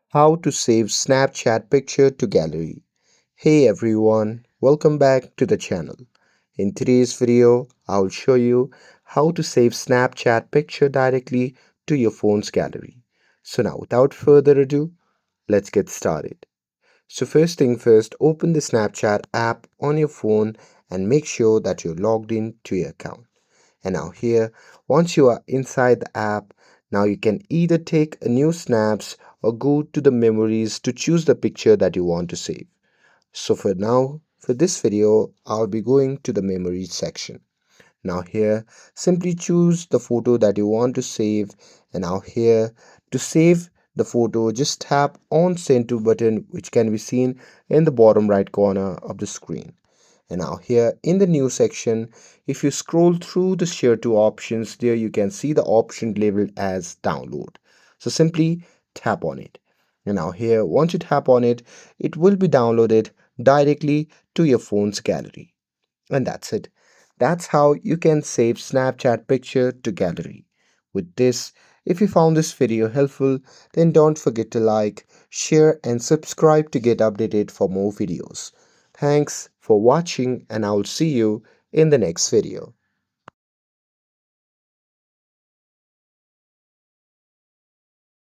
How to save Snapchat picture to gallery. Hey everyone, welcome back to the channel. In today's video, I'll show you how to save Snapchat picture directly to your phone's gallery. So now without further ado, let's get started. So first thing first, open the Snapchat app on your phone and make sure that you're logged in to your account. And now here, once you are inside the app, now you can either take a new snaps or go to the memories to choose the picture that you want to save. So for now, for this video, I'll be going to the memories section. Now here, simply choose the photo that you want to save. And now here, to save the photo, just tap on send to button, which can be seen in the bottom right corner of the screen. And now here in the new section, if you scroll through the share to options, there you can see the option labeled as download. So simply tap on it. And now here, once you tap on it, it will be downloaded directly to your phone's gallery. And that's it. That's how you can save Snapchat picture to gallery. With this, if you found this video helpful, then don't forget to like, share and subscribe to get updated for more videos. Thanks for watching and I will see you in the next video.